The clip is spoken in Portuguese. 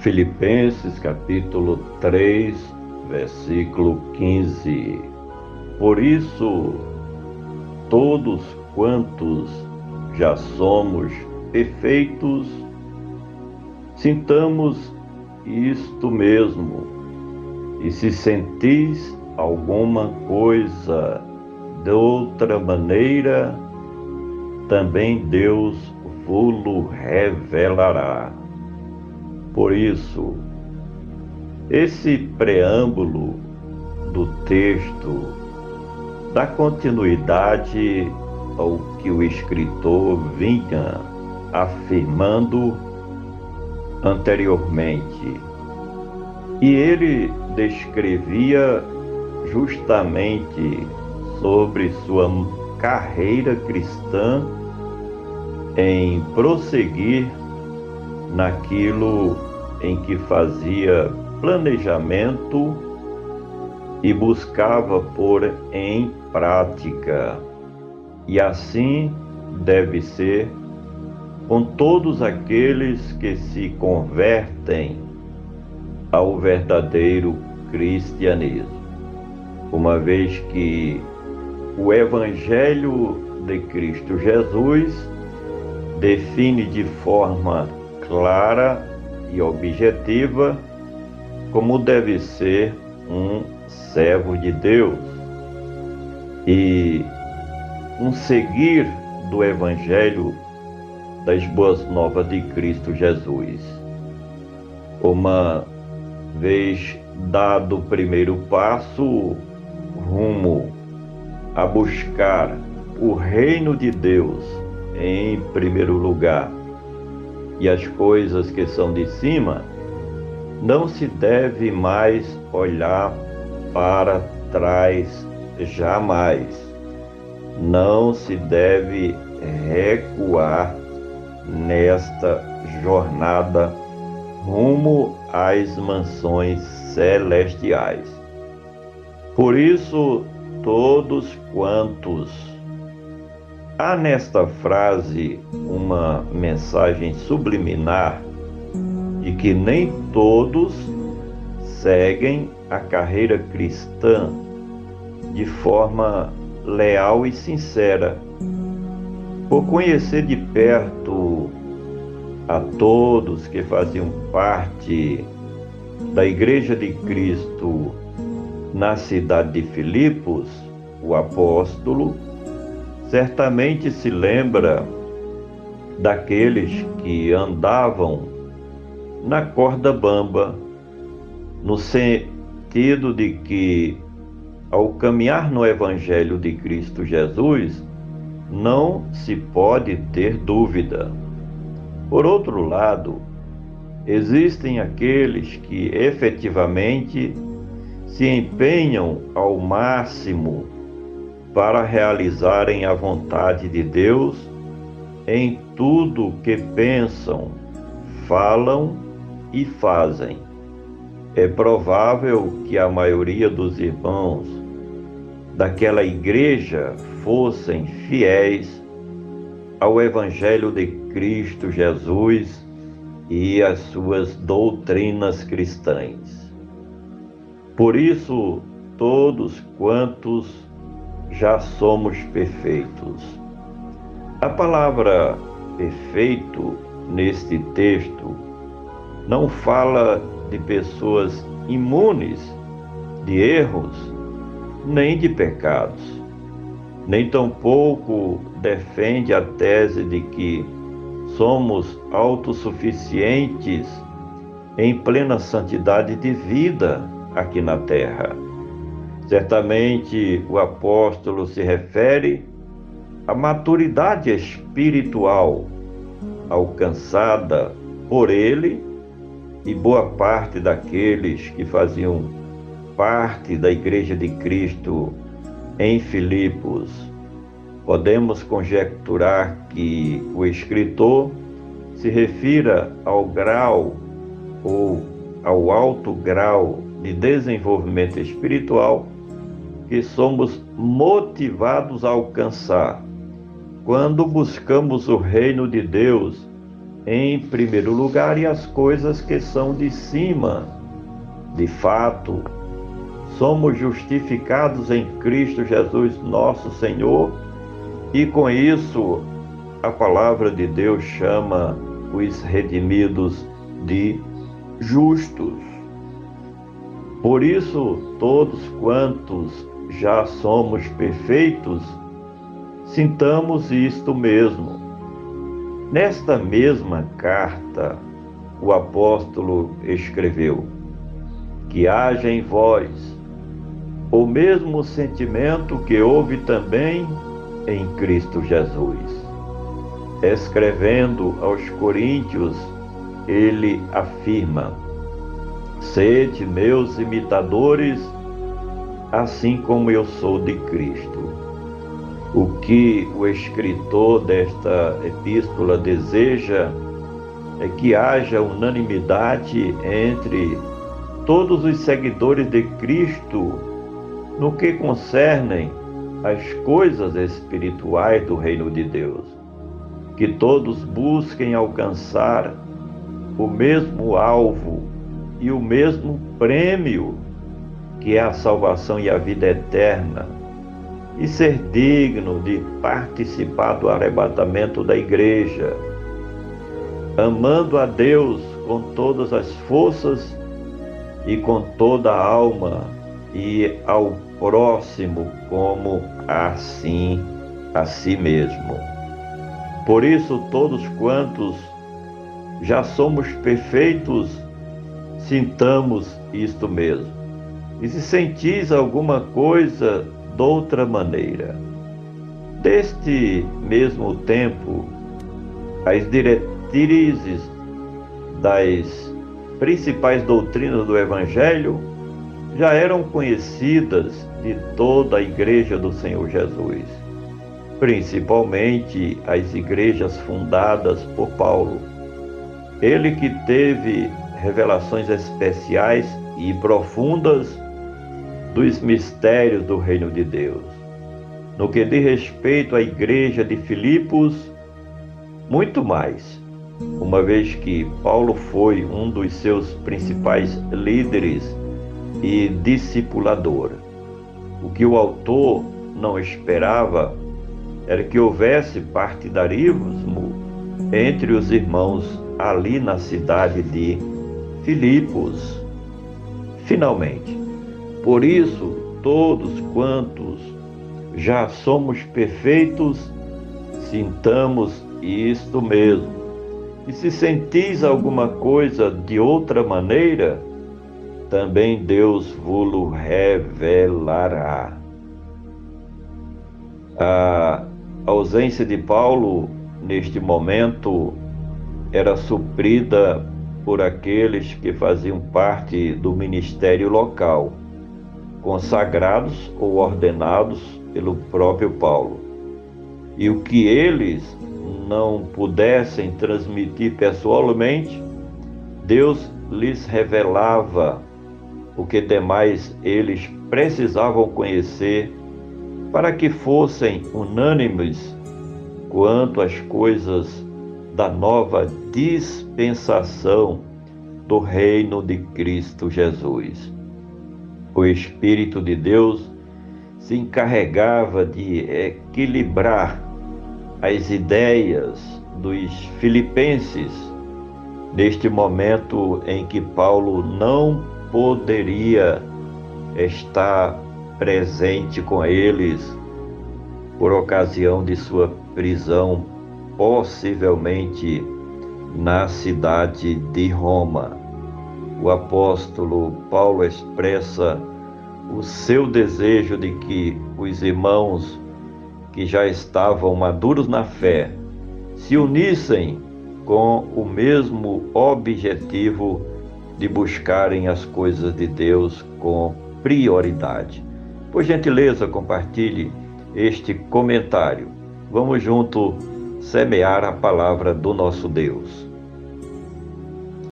Filipenses capítulo 3, versículo 15. Por isso, todos quantos já somos perfeitos, sintamos isto mesmo, e se sentis alguma coisa de outra maneira, também Deus vô-lo revelará. Por isso, esse preâmbulo do texto dá continuidade ao que o escritor vinha afirmando anteriormente. E ele descrevia justamente sobre sua carreira cristã em prosseguir naquilo em que fazia planejamento e buscava pôr em prática. E assim deve ser com todos aqueles que se convertem ao verdadeiro cristianismo, uma vez que o Evangelho de Cristo Jesus define de forma clara e objetiva como deve ser um servo de Deus e um seguir do Evangelho das Boas Novas de Cristo Jesus. Uma vez dado o primeiro passo rumo a buscar o reino de Deus em primeiro lugar e as coisas que são de cima, não se deve mais olhar para trás jamais. Não se deve recuar nesta jornada rumo às mansões celestiais. Por isso, todos quantos. Há nesta frase uma mensagem subliminar de que nem todos seguem a carreira cristã de forma leal e sincera. Por conhecer de perto a todos que faziam parte da Igreja de Cristo na cidade de Filipos, o apóstolo certamente se lembra daqueles que andavam na corda bamba, no sentido de que, ao caminhar no Evangelho de Cristo Jesus, não se pode ter dúvida. Por outro lado, existem aqueles que efetivamente se empenham ao máximo para realizarem a vontade de Deus em tudo que pensam, falam e fazem. É provável que a maioria dos irmãos daquela igreja fossem fiéis ao Evangelho de Cristo Jesus e às suas doutrinas cristãs. Por isso, todos quantos já somos perfeitos. A palavra perfeito neste texto não fala de pessoas imunes de erros, nem de pecados, nem tampouco defende a tese de que somos autossuficientes em plena santidade de vida aqui na terra. Certamente o apóstolo se refere à maturidade espiritual alcançada por ele e boa parte daqueles que faziam parte da Igreja de Cristo em Filipos. Podemos conjecturar que o escritor se refira ao grau ou ao alto grau de desenvolvimento espiritual que somos motivados a alcançar quando buscamos o reino de Deus em primeiro lugar e as coisas que são de cima. De fato, somos justificados em Cristo Jesus, nosso Senhor, e com isso a palavra de Deus chama os redimidos de justos. Por isso, todos quantos já somos perfeitos, sintamos isto mesmo. Nesta mesma carta, o apóstolo escreveu: que haja em vós o mesmo sentimento que houve também em Cristo Jesus. Escrevendo aos Coríntios, ele afirma: sede meus imitadores, assim como eu sou de Cristo. O que o escritor desta epístola deseja é que haja unanimidade entre todos os seguidores de Cristo no que concernem as coisas espirituais do reino de Deus. Que todos busquem alcançar o mesmo alvo e o mesmo prêmio, que é a salvação e a vida eterna, e ser digno de participar do arrebatamento da igreja, amando a Deus com todas as forças e com toda a alma, e ao próximo como a si mesmo. Por isso, todos quantos já somos perfeitos, sintamos isto mesmo. E se sentis alguma coisa de outra maneira, deste mesmo tempo, as diretrizes das principais doutrinas do Evangelho já eram conhecidas de toda a Igreja do Senhor Jesus, principalmente as igrejas fundadas por Paulo. Ele que teve revelações especiais e profundas dos mistérios do reino de Deus. No que diz respeito à igreja de Filipos, muito mais, uma vez que Paulo foi um dos seus principais líderes e discipulador. O que o autor não esperava era que houvesse partidarismo entre os irmãos ali na cidade de Filipos. Finalmente, por isso, todos quantos já somos perfeitos, sintamos isto mesmo. E se sentis alguma coisa de outra maneira, também Deus vos revelará. A ausência de Paulo neste momento era suprida por aqueles que faziam parte do ministério local, consagrados ou ordenados pelo próprio Paulo. E o que eles não pudessem transmitir pessoalmente, Deus lhes revelava o que demais eles precisavam conhecer para que fossem unânimes quanto às coisas da nova dispensação do reino de Cristo Jesus. O Espírito de Deus se encarregava de equilibrar as ideias dos filipenses neste momento em que Paulo não poderia estar presente com eles por ocasião de sua prisão, possivelmente na cidade de Roma. O apóstolo Paulo expressa o seu desejo de que os irmãos que já estavam maduros na fé se unissem com o mesmo objetivo de buscarem as coisas de Deus com prioridade. Por gentileza, compartilhe este comentário. Vamos junto semear a palavra do nosso Deus.